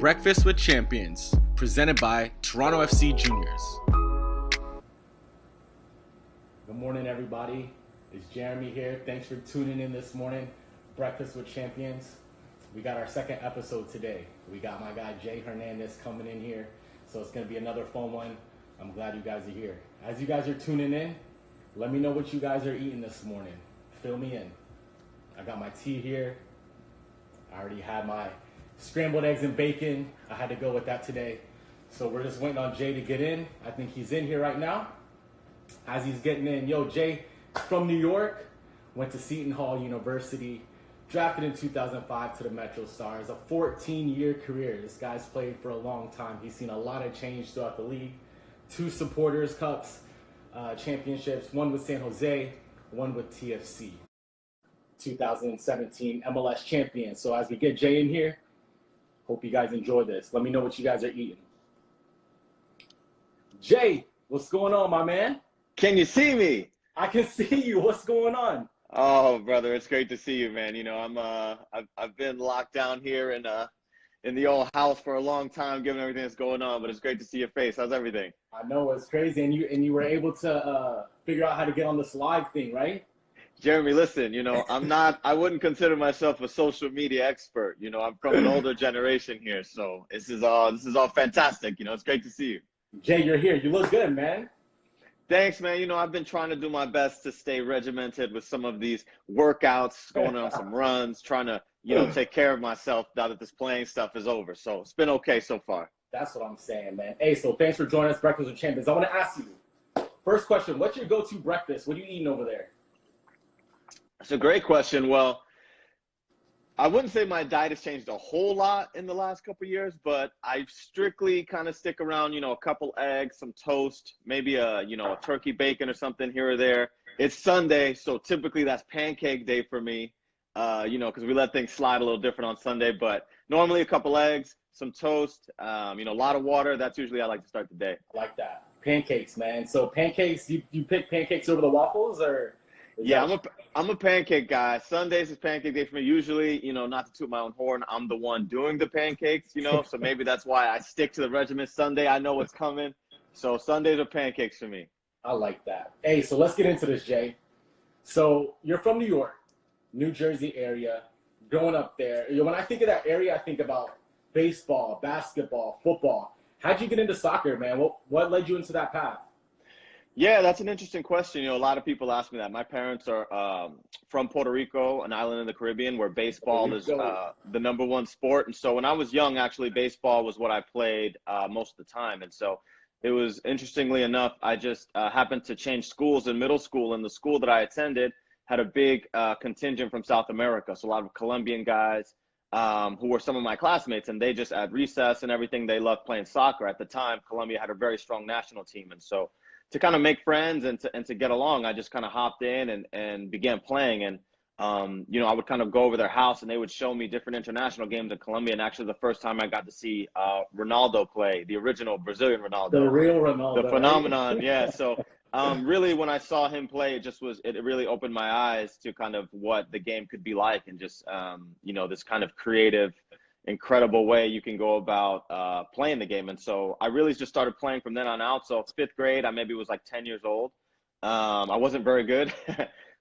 Breakfast with Champions, presented by Toronto FC Juniors. Good morning, everybody. It's Jeremy here. Thanks for tuning in this morning. Breakfast with Champions. We got our second episode today. We got my guy Jay Hernandez coming in here. So it's going to be another fun one. I'm glad you guys are here. As you guys are tuning in, let me know what you guys are eating this morning. Fill me in. I got my tea here. I already had my scrambled eggs and bacon. I had to go with that today. So we're just waiting on Jay to get in. I think he's in here right now. As he's getting in, Jay from New York, went to Seton Hall University, drafted in 2005 to the Metro Stars, a 14-year career. This guy's played for a long time. He's seen a lot of change throughout the league. 2 Supporters Cups championships, one with San Jose, one with TFC. 2017 MLS Champion. So as we get Jay in here, hope you guys enjoy this. Let me know what you guys are eating. Jay, what's going on, my man? Can you see me? I can see you. What's going on? Oh, brother, it's great to see you, man. You know, I've been locked down here in the old house for a long time, given everything that's going on. But it's great to see your face. How's everything? I know, it's crazy, and you were able to figure out how to get on this live thing, right? Jeremy, listen, you know, I wouldn't consider myself a social media expert. You know, I'm from an older generation here, so this is all fantastic. You know, it's great to see you. Jay, you're here. You look good, man. Thanks, man. You know, I've been trying to do my best to stay regimented with some of these workouts, going on some runs, trying to, you know, take care of myself now that this playing stuff is over. So it's been okay so far. That's what I'm saying, man. Hey, so thanks for joining us, Breakfast with Champions. I want to ask you, first question, what's your go-to breakfast? What are you eating over there? That's a great question. Well, I wouldn't say my diet has changed a whole lot in the last couple of years, but I strictly kind of stick around, you know, a couple eggs, some toast, maybe a turkey bacon or something here or there. It's Sunday, so typically that's pancake day for me, you know, because we let things slide a little different on Sunday. But normally a couple eggs, some toast, you know, a lot of water. That's usually how I like to start the day. I like that. Pancakes, man. So pancakes, you pick pancakes over the waffles, or? Yeah, I'm a pancake guy. Sundays is pancake day for me. Usually, you know, not to toot my own horn, I'm the one doing the pancakes, you know, so maybe that's why I stick to the regimen. Sunday, I know what's coming. So Sundays are pancakes for me. I like that. Hey, so let's get into this, Jay. So you're from New York, New Jersey area, growing up there. When I think of that area, I think about baseball, basketball, football. How'd you get into soccer, man? What led you into that path? Yeah, that's an interesting question. You know, a lot of people ask me that. My parents are from Puerto Rico, an island in the Caribbean, where baseball is the number one sport. And so when I was young, actually, baseball was what I played most of the time. And so it was, interestingly enough, I just happened to change schools in middle school, and the school that I attended had a big contingent from South America. So a lot of Colombian guys who were some of my classmates, and they just at recess and everything, they loved playing soccer. At the time, Colombia had a very strong national team. And so to kind of make friends and to get along, I just kind of hopped in and began playing. And, you know, I would kind of go over their house and they would show me different international games in Colombia. And actually the first time I got to see Ronaldo play, the original Brazilian Ronaldo. The real Ronaldo. The phenomenon, right? Yeah. So really when I saw him play, it really opened my eyes to kind of what the game could be like, and just, you know, this kind of creative, incredible way you can go about playing the game. And so I really just started playing from then on out. So 5th grade, I maybe was like 10 years old. I wasn't very good,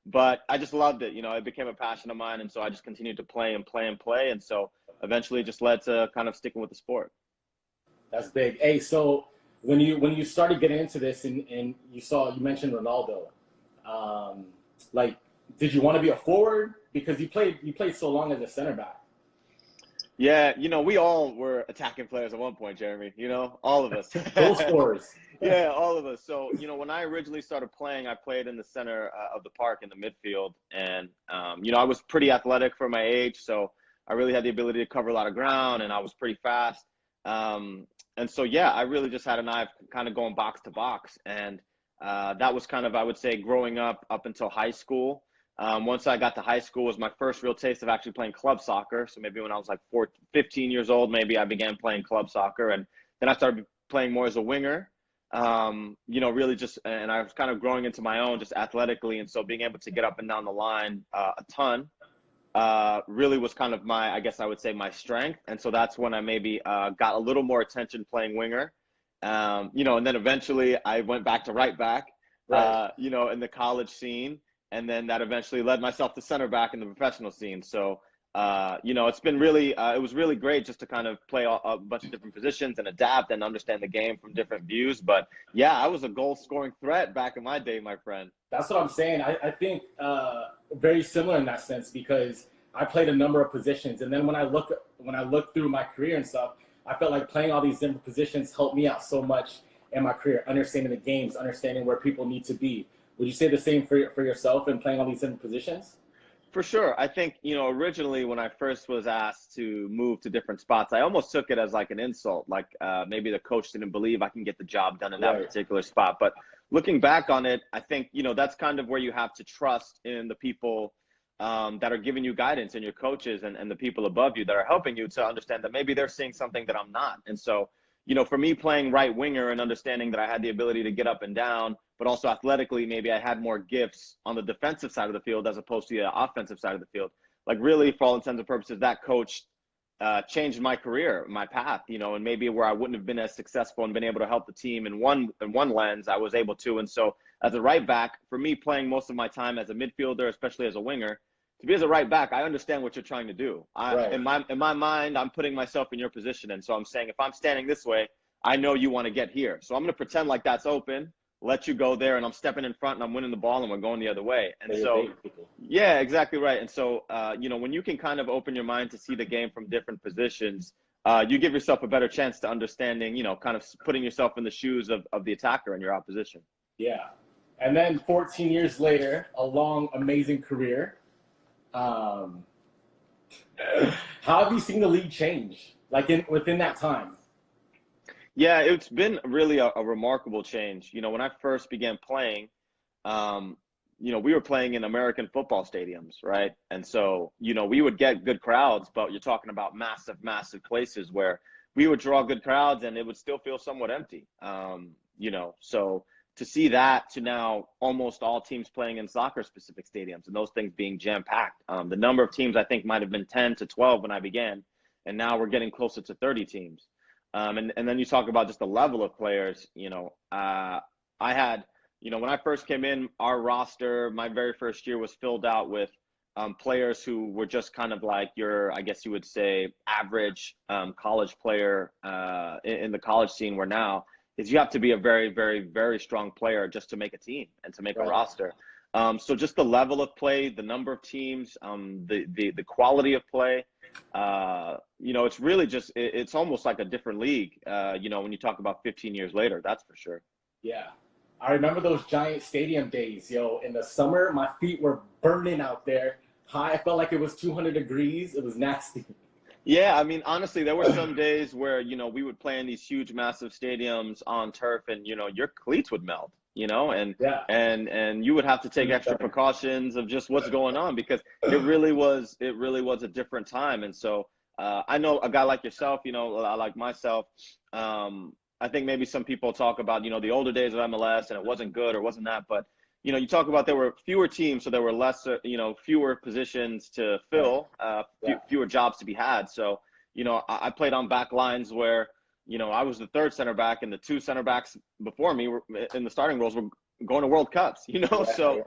but I just loved it. You know, it became a passion of mine. And so I just continued to play and play and play. And so eventually it just led to kind of sticking with the sport. That's big. Hey, so when you started getting into this and you mentioned Ronaldo, like, did you want to be a forward? Because you played so long as a center back. Yeah, you know, we all were attacking players at one point, Jeremy, you know, all of us. Goal scorers. Yeah, all of us. So, you know, when I originally started playing, I played in the center of the park in the midfield. And, you know, I was pretty athletic for my age, so I really had the ability to cover a lot of ground, and I was pretty fast. And so, yeah, I really just had an eye of kind of going box to box. And that was kind of, I would say, growing up until high school. Once I got to high school was my first real taste of actually playing club soccer. So maybe when I was like 15 years old, maybe I began playing club soccer. And then I started playing more as a winger, you know, really just, and I was kind of growing into my own just athletically. And so being able to get up and down the line a ton. really was kind of my, I guess I would say, my strength. And so that's when I maybe got a little more attention playing winger. And then eventually I went back to right back, Right. in the college scene. And then that eventually led myself to center back in the professional scene. So, it's been really, it was really great just to kind of play a bunch of different positions and adapt and understand the game from different views. But yeah, I was a goal scoring threat back in my day, my friend. That's what I'm saying. I think very similar in that sense because I played a number of positions, and then when I look through my career and stuff, I felt like playing all these different positions helped me out so much in my career, understanding the games, understanding where people need to be. Would you say the same for yourself in playing all these different positions? For sure. I think, originally when I first was asked to move to different spots, I almost took it as like an insult. Like maybe the coach didn't believe I can get the job done in that Right. particular spot. But looking back on it, I think, that's kind of where you have to trust in the people that are giving you guidance and your coaches and the people above you that are helping you to understand that maybe they're seeing something that I'm not. And so, for me playing right winger and understanding that I had the ability to get up and down, but also athletically, maybe I had more gifts on the defensive side of the field as opposed to the offensive side of the field. Like really, for all intents and purposes, that coach changed my career, my path, and maybe where I wouldn't have been as successful and been able to help the team in one lens, I was able to. And so as a right back, for me playing most of my time as a midfielder, especially as a winger, to be as a right back, I understand what you're trying to do. Right. In my mind, I'm putting myself in your position. And so I'm saying, if I'm standing this way, I know you want to get here. So I'm going to pretend like that's open, let you go there, and I'm stepping in front and I'm winning the ball and we're going the other way. And so, yeah, exactly right. And so, when you can kind of open your mind to see the game from different positions, you give yourself a better chance to understanding, kind of putting yourself in the shoes of the attacker in your opposition. Yeah. And then 14 years later, a long, amazing career. How have you seen the league change, like within that time? Yeah, it's been really a remarkable change. When I first began playing, we were playing in American football stadiums, right? And so, we would get good crowds, but you're talking about massive, massive places where we would draw good crowds and it would still feel somewhat empty. So to see that to now almost all teams playing in soccer specific stadiums and those things being jam packed. The number of teams I think might have been 10 to 12 when I began, and now we're getting closer to 30 teams. And then you talk about just the level of players, I had, when I first came in, our roster, my very first year was filled out with players who were just kind of like your, I guess you would say, average college player in the college scene, where now is you have to be a very, very, very strong player just to make a team and to make a roster. So just the level of play, the number of teams, the quality of play, it's really just, it's almost like a different league, when you talk about 15 years later, that's for sure. Yeah. I remember those giant stadium days, in the summer, my feet were burning out there. I felt like it was 200 degrees. It was nasty. Yeah, I mean, honestly, there were some days where, we would play in these huge, massive stadiums on turf and, your cleats would melt, and you would have to take extra precautions of just what's going on, because it really was a different time. And so I know a guy like yourself, like myself, I think maybe some people talk about, the older days of MLS and it wasn't good or wasn't that, but you talk about there were fewer teams, so there were less, fewer positions to fill, fewer jobs to be had. So, I played on back lines where, I was the third center back and the two center backs before me were in the starting roles were going to World Cups, so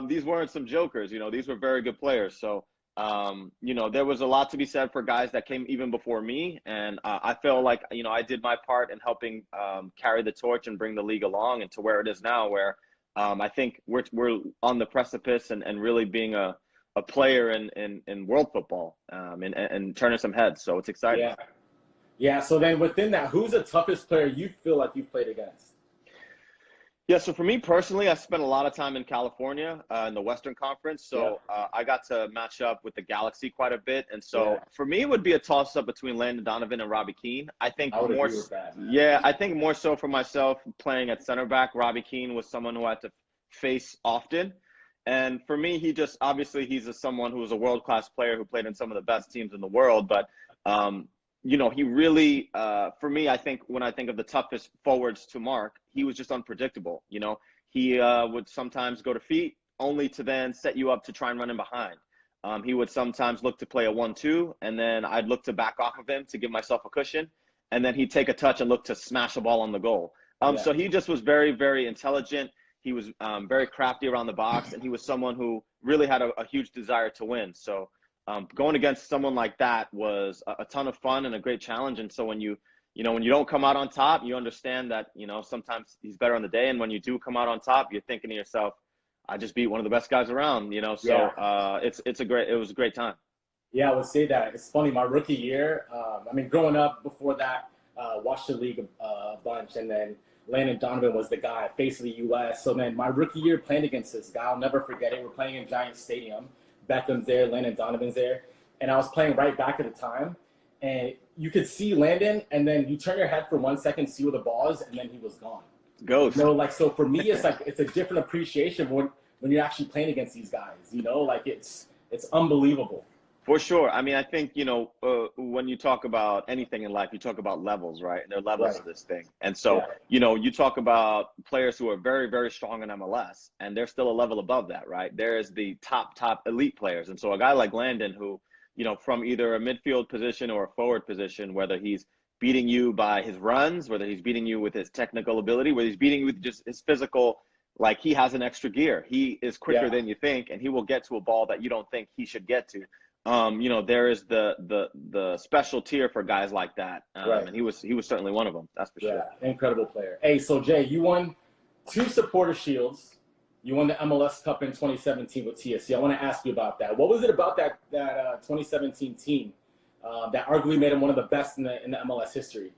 these weren't some jokers, these were very good players. So, there was a lot to be said for guys that came even before me. And I feel like, I did my part in helping carry the torch and bring the league along and to where it is now, where I think we're on the precipice and really being a player in world football and turning some heads. So it's exciting. Yeah. Yeah. So then within that, who's the toughest player you feel like you've played against? Yeah, so for me personally, I spent a lot of time in California in the Western Conference. So I got to match up with the Galaxy quite a bit. And so for me, it would be a toss-up between Landon Donovan and Robbie Keane. I think I would more, agree with that, man. yeah, I think more so for myself playing at center back. Robbie Keane was someone who I had to face often. And for me, obviously he's someone who was a world-class player who played in some of the best teams in the world. But he really, for me, I think when I think of the toughest forwards to mark, he was just unpredictable. He would sometimes go to feet only to then set you up to try and run in behind. He would sometimes look to play a 1-2, and then I'd look to back off of him to give myself a cushion, and then he'd take a touch and look to smash a ball on the goal. So he just was very, very intelligent. He was very crafty around the box, and he was someone who really had a huge desire to win. So going against someone like that was a ton of fun and a great challenge. And so when you don't come out on top, you understand that, sometimes he's better on the day. And when you do come out on top, you're thinking to yourself, I just beat one of the best guys around, So it was a great time. Yeah, I would say that. It's funny, my rookie year, growing up before that, watched the league a bunch, and then Donovan was the guy, face of the U.S. So then my rookie year playing against this guy, I'll never forget it. We're playing in Giant Stadium. Beckham's there, Donovan's there. And I was playing right back at the time. And you could see Landon, and then you turn your head for 1 second, see where the ball is, and then he was gone. Ghost. So for me, it's like it's a different appreciation when you're actually playing against these guys. It's unbelievable. For sure. I think, when you talk about anything in life, you talk about levels, right? And there are levels of this thing. And so, you talk about players who are very, very strong in MLS, and they're still a level above that, right? There is the top elite players. And so a guy like Landon who, from either a midfield position or a forward position, whether he's beating you by his runs, whether he's beating you with his technical ability, whether he's beating you with just his physical, like he has an extra gear. He is quicker than you think, and he will get to a ball that you don't think he should get to. There is the special tier for guys like that, and he was certainly one of them. That's for sure. Incredible player. Hey, so Jay, you won 2 supporter shields. You won the MLS Cup in 2017 with TSC. I want to ask you about that. What was it about that 2017 team that arguably made him one of the best in the MLS history?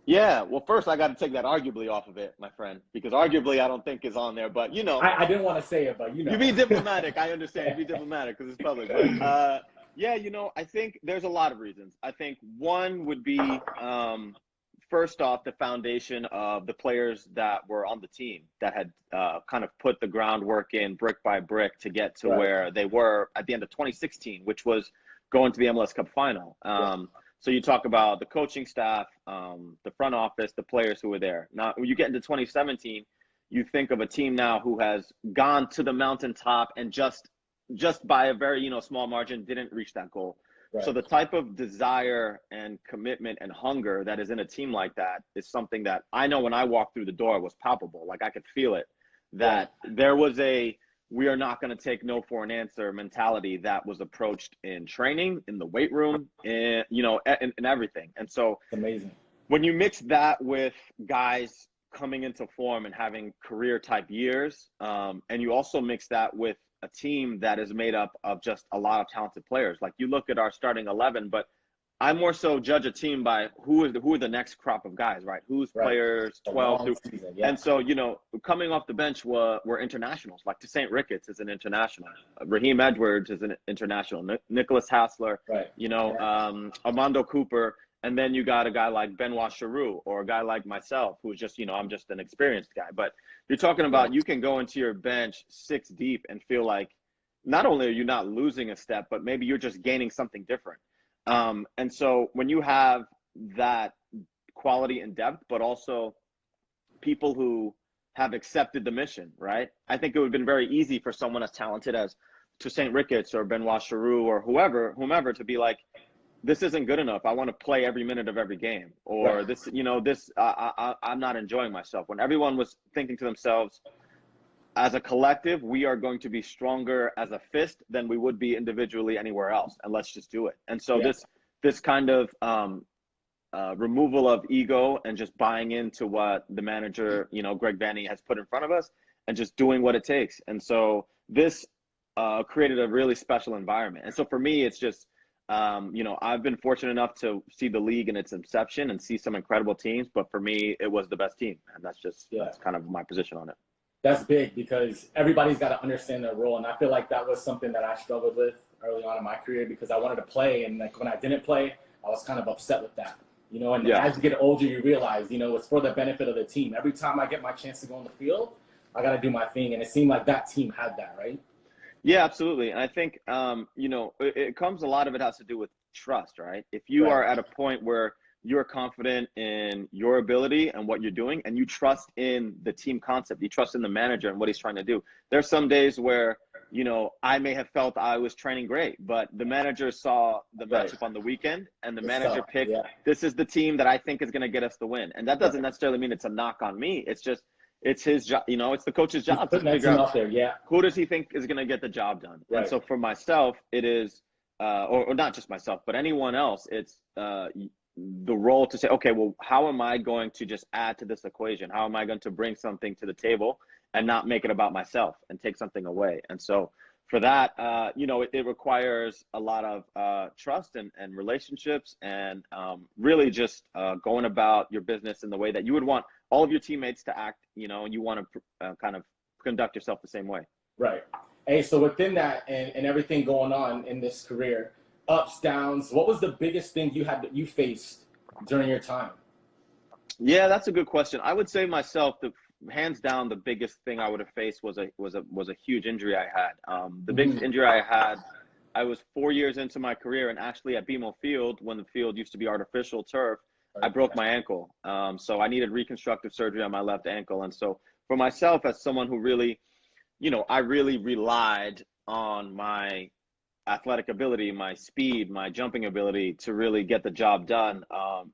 Yeah, well, first I got to take that arguably off of it, my friend, because arguably I don't think is on there. But I didn't want to say it, but you be diplomatic. I understand. You be diplomatic because it's public. But I think there's a lot of reasons. I think one would be first off the foundation of the players that were on the team that had kind of put the groundwork in brick by brick to get to where they were at the end of 2016, which was going to the MLS Cup final. So you talk about the coaching staff, the front office, the players who were there. Now, when you get into 2017, you think of a team now who has gone to the mountaintop and just by a very, small margin didn't reach that goal. Right. So the type of desire and commitment and hunger that is in a team like that is something that I know when I walked through the door was palpable. Like I could feel it, that there was we are not going to take no for an answer mentality that was approached in training, in the weight room, and in everything. And so amazing when you mix that with guys coming into form and having career type years, and you also mix that with a team that is made up of just a lot of talented players. Like you look at our starting 11, but I more so judge a team by who are the next crop of guys, right? Who's players 12 through season, and so coming off the bench were internationals. Like St. Ricketts is an international, Raheem Edwards is an international, Nicholas Hassler, Armando Cooper, and then you got a guy like Benoit Charroux or a guy like myself who's just I'm just an experienced guy. But you're talking about you can go into your bench 6 deep and feel like not only are you not losing a step, but maybe you're just gaining something different. And so when you have that quality and depth, but also people who have accepted the mission, right? I think it would have been very easy for someone as talented as St. Ricketts or Benoit Charroux or whomever to be like, this isn't good enough. I want to play every minute of every game, or I'm not enjoying myself. When everyone was thinking to themselves, as a collective, we are going to be stronger as a fist than we would be individually anywhere else, and let's just do it. And so this kind of removal of ego and just buying into what the manager, Greg Vanny, has put in front of us, and just doing what it takes. And so this created a really special environment. And so for me, it's just I've been fortunate enough to see the league in its inception and see some incredible teams, but for me, it was the best team, and that's kind of my position on it. That's big because everybody's got to understand their role. And I feel like that was something that I struggled with early on in my career because I wanted to play. And like when I didn't play, I was kind of upset with that, and as you get older, you realize, it's for the benefit of the team. Every time I get my chance to go on the field, I got to do my thing. And it seemed like that team had that, right? Yeah, absolutely. And I think, it comes, a lot of it has to do with trust, right? If you are at a point where you're confident in your ability and what you're doing, and you trust in the team concept, you trust in the manager and what he's trying to do. There's some days where I may have felt I was training great, but the manager saw the matchup on the weekend, and the manager picked, this is the team that I think is going to get us the win. And that doesn't necessarily mean it's a knock on me. It's just, it's his job. It's the coach's job to figure out who does he think is going to get the job done. Right. And so for myself, it is, or not just myself, but anyone else, it's the role to say, okay, well, how am I going to just add to this equation? How am I going to bring something to the table and not make it about myself and take something away? And so for that, it requires a lot of trust and relationships, and really just going about your business in the way that you would want all of your teammates to act, and you want to kind of conduct yourself the same way. Right. Hey, so within that and everything going on in this career, ups, downs, what was the biggest thing you faced during your time? Yeah, that's a good question. I would say myself, hands down, the biggest thing I would have faced was a huge injury I had. The biggest injury I had, I was 4 years into my career, and actually at BMO Field, when the field used to be artificial turf, I broke my ankle. So I needed reconstructive surgery on my left ankle. And so for myself, as someone who really, I really relied on my athletic ability, my speed, my jumping ability to really get the job done.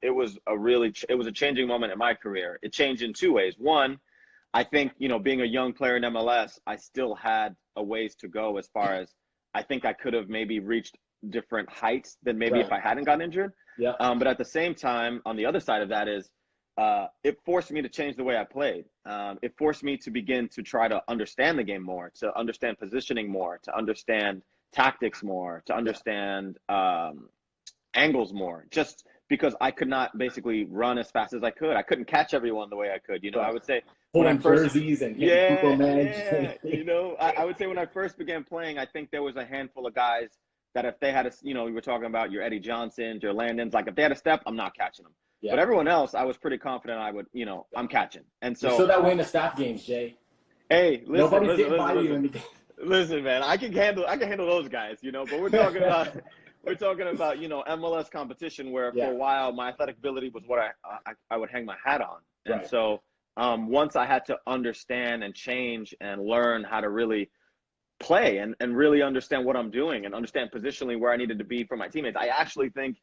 It was a changing moment in my career. It changed in two ways. One, I think, being a young player in MLS, I still had a ways to go as far as I think I could have maybe reached different heights than maybe if I hadn't gotten injured. Yeah. But at the same time, on the other side of that is, it forced me to change the way I played. It forced me to begin to try to understand the game more, to understand positioning more, to understand tactics more, to understand angles more, just because I could not basically run as fast as I could. I couldn't catch everyone the way I could. I would say when I first, jerseys and I would say when I first began playing, I think there was a handful of guys that if they had we were talking about your Eddie Johnsons, your Landons, like if they had a step, I'm not catching them. Yeah. But everyone else, I was pretty confident I would, I'm catching. And so you saw that way in the staff games, Jay. Hey, listen, man, I can handle those guys, but we're talking about MLS competition where for a while my athletic ability was what I would hang my hat on. And so once I had to understand and change and learn how to really play and really understand what I'm doing and understand positionally where I needed to be for my teammates, I actually think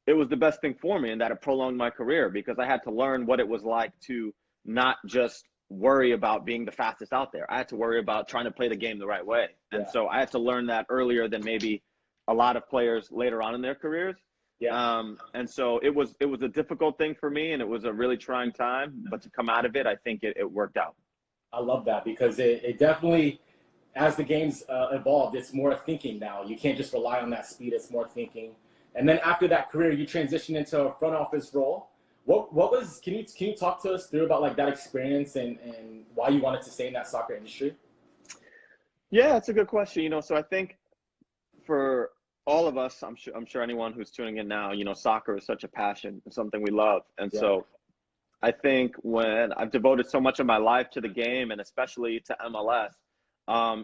it was the best thing for me, and that it prolonged my career, because I had to learn what it was like to not just worry about being the fastest out there. I had to worry about trying to play the game the right way. And so I had to learn that earlier than maybe a lot of players later on in their careers. And so it was a difficult thing for me, and it was a really trying time, but to come out of it, I think it worked out. I love that, because it definitely, as the game's evolved, it's more thinking now. You can't just rely on that speed, it's more thinking. And then after that career, you transitioned into a front office role. What was, can you talk to us through about like that experience and why you wanted to stay in that soccer industry? Yeah, that's a good question. So I think for all of us, I'm sure anyone who's tuning in now, soccer is such a passion, it's something we love. And so I think when I've devoted so much of my life to the game, and especially to MLS,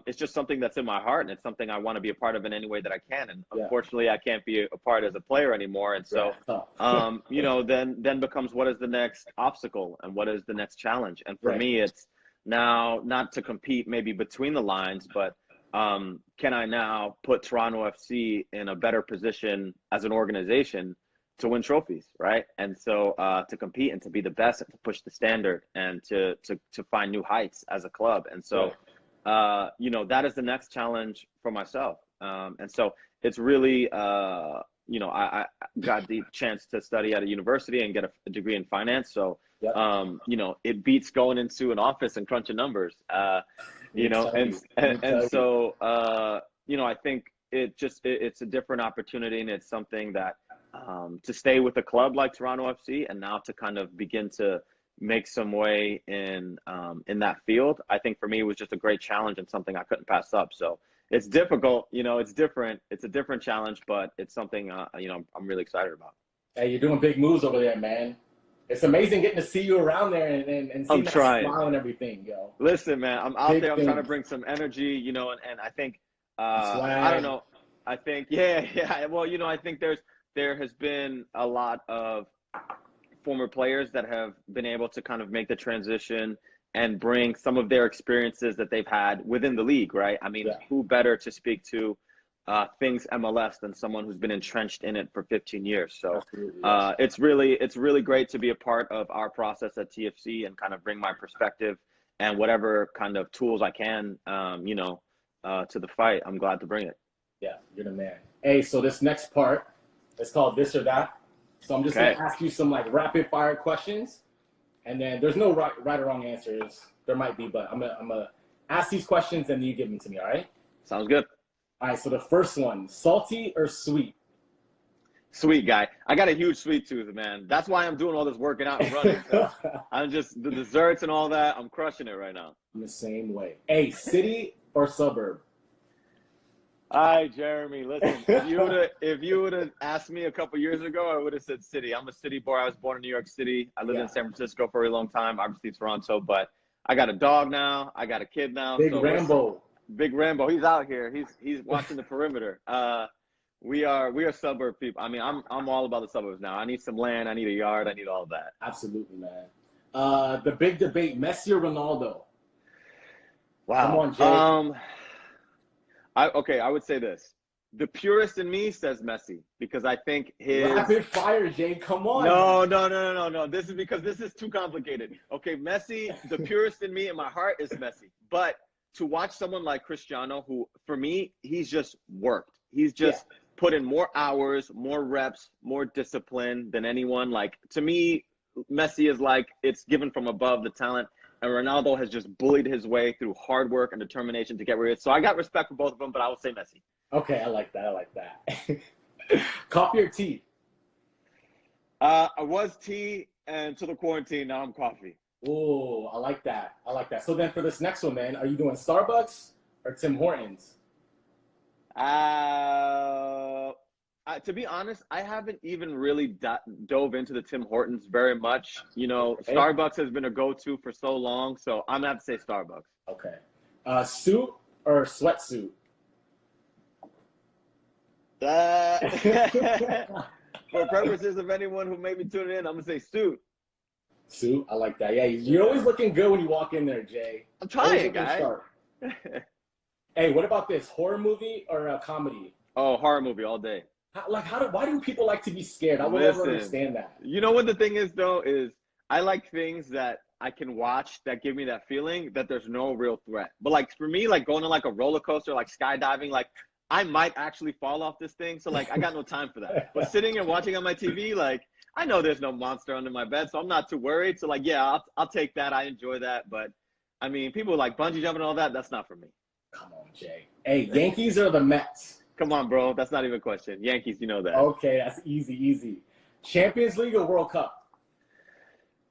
it's just something that's in my heart, and it's something I want to be a part of in any way that I can. And unfortunately, I can't be a part as a player anymore. And so, then becomes, what is the next obstacle and what is the next challenge? And for me, it's now not to compete maybe between the lines, but can I now put Toronto FC in a better position as an organization to win trophies, right? And so to compete and to be the best and to push the standard and to find new heights as a club. And so that is the next challenge for myself. And so it's really, I got the chance to study at a university and get a degree in finance. So, it beats going into an office and crunching numbers, and so, I think it's a different opportunity, and it's something that, to stay with a club like Toronto FC and now to kind of begin to make some way in that field, I think for me it was just a great challenge and something I couldn't pass up. So it's difficult, it's different. It's a different challenge, but it's something, I'm really excited about. Hey, you're doing big moves over there, man. It's amazing getting to see you around there and seeing that smile and everything, yo. Listen, man, I'm out there. I'm trying to bring some energy, and I think, I don't know. I think, well, I think there has been a lot of former players that have been able to kind of make the transition and bring some of their experiences that they've had within the league, right? I mean, who better to speak to things MLS than someone who's been entrenched in it for 15 years. So it's really great to be a part of our process at TFC and kind of bring my perspective and whatever kind of tools I can, to the fight. I'm glad to bring it. Yeah, you're the man. Hey, so this next part is called This or That. So I'm just going to ask you some like rapid fire questions, and then there's no right or wrong answers. There might be, but I'm gonna ask these questions and you give them to me. All right? Sounds good. All right. So the first one: salty or sweet? Sweet guy. I got a huge sweet tooth, man. That's why I'm doing all this working out and running. I'm just the desserts and all that. I'm crushing it right now. I'm the same way. Hey, city or suburb? Hi, Jeremy. Listen, if you would have asked me a couple years ago, I would have said city. I'm a city boy. I was born in New York City. I lived in San Francisco for a long time, obviously Toronto, but I got a dog now. I got a kid now. Big Rambo. Big Rambo. He's out here. He's watching the perimeter. We are suburb people. I mean, I'm all about the suburbs now. I need some land. I need a yard. I need all of that. Absolutely, man. The big debate: Messi or Ronaldo? Wow. Come on, Jay. I would say this. The purist in me says Messi because I think his rapid fire, Jay. Come on. No. This is because this is too complicated. Okay, Messi. The purist in me and my heart is Messi. But to watch someone like Cristiano, who for me, he's just worked. He's just put in more hours, more reps, more discipline than anyone. Like to me, Messi is like it's given from above, the talent. And Ronaldo has just bullied his way through hard work and determination to get where he is. So I got respect for both of them, but I will say Messi. Okay, I like that. Coffee or tea? I was tea until the quarantine. Now I'm coffee. Oh, I like that. So then for this next one, man, are you doing Starbucks or Tim Hortons? To be honest, I haven't even really dove into the Tim Hortons very much. You know, Starbucks has been a go-to for so long, so I'm going to have to say Starbucks. Okay. Suit or sweatsuit? For purposes of anyone who may be tuning in, I'm going to say suit. Suit? I like that. Yeah, you're always looking good when you walk in there, Jay. I'm trying, guys. Hey, what about this? Horror movie or a comedy? Oh, horror movie all day. Why do people like to be scared? I would never understand that. You know what the thing is, though, is I like things that I can watch that give me that feeling that there's no real threat. But, like, for me, like, going on, like, a roller coaster, like, skydiving, like, I might actually fall off this thing. So, like, I got no time for that. But sitting and watching on my TV, like, I know there's no monster under my bed, so I'm not too worried. So, like, yeah, I'll take that. I enjoy that. But, I mean, people like bungee jumping and all that, that's not for me. Come on, Jay. Hey, Yankees or the Mets? Come on, bro. That's not even a question. Yankees, you know that. Okay, that's easy. Champions League or World Cup?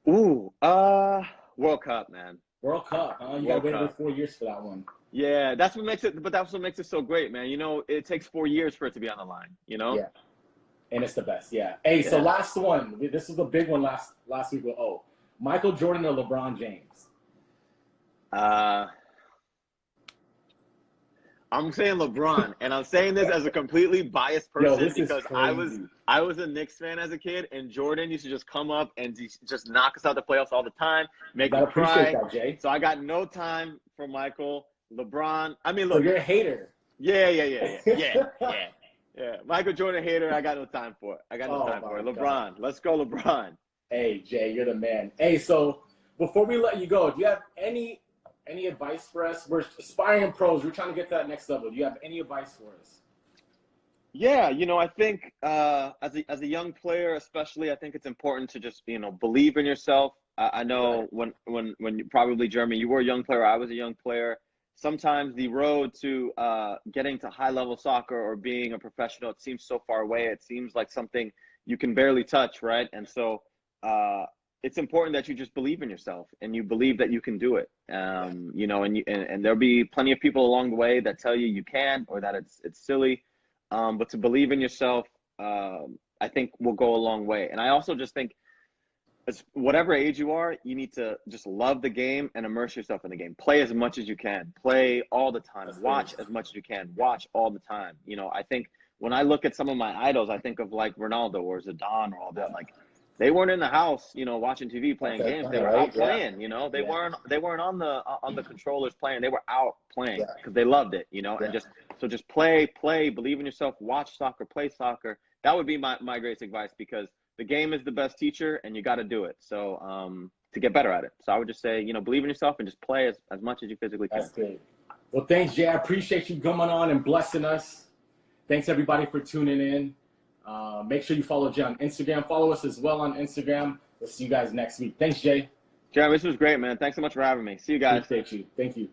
Ooh, World Cup, man. World Cup, huh? You got to wait another 4 years for that one. Yeah, that's what makes it so great, man. You know, it takes 4 years for it to be on the line, you know? Yeah. And it's the best, yeah. Hey, so last one. This was a big one last week. Michael Jordan or LeBron James? I'm saying LeBron, and I'm saying this as a completely biased person because I was a Knicks fan as a kid, and Jordan used to just come up and just knock us out the playoffs all the time, make me cry. That, Jay. So I got no time for Michael. LeBron. I mean, look. So you're a hater. Yeah. Michael Jordan hater. I got no time for it. LeBron. God. Let's go, LeBron. Hey, Jay, you're the man. Hey, so before we let you go, do you have any advice for us? We're aspiring pros. We're trying to get to that next level. Do you have any advice for us? Yeah, you know, I think as a young player, especially, I think it's important to just, you know, believe in yourself. I know when you, probably, Jeremy, you were a young player, I was a young player. Sometimes the road to getting to high-level soccer or being a professional, it seems so far away. It seems like something you can barely touch, right? And so it's important that you just believe in yourself and you believe that you can do it. You know, and there'll be plenty of people along the way that tell you you can't or that it's silly. But to believe in yourself, I think will go a long way. And I also just think whatever age you are, you need to just love the game and immerse yourself in the game. Play as much as you can. Play all the time. Watch as much as you can. Watch all the time. You know, I think when I look at some of my idols, I think of like Ronaldo or Zidane or all that. Like, they weren't in the house, you know, watching TV playing games. They were out playing, you know. They weren't on the controllers playing. They were out playing because they loved it, you know. And just play, believe in yourself, watch soccer, play soccer. That would be my greatest advice, because the game is the best teacher and you got to do it. So to get better at it. So I would just say, you know, believe in yourself and just play as much as you physically can. That's great. Well, thanks, Jay. I appreciate you coming on and blessing us. Thanks, everybody, for tuning in. Make sure you follow Jay on Instagram. Follow us as well on Instagram. We'll see you guys next week. Thanks, Jay. Jeremy, this was great, man. Thanks so much for having me. See you guys. Appreciate you. Thank you.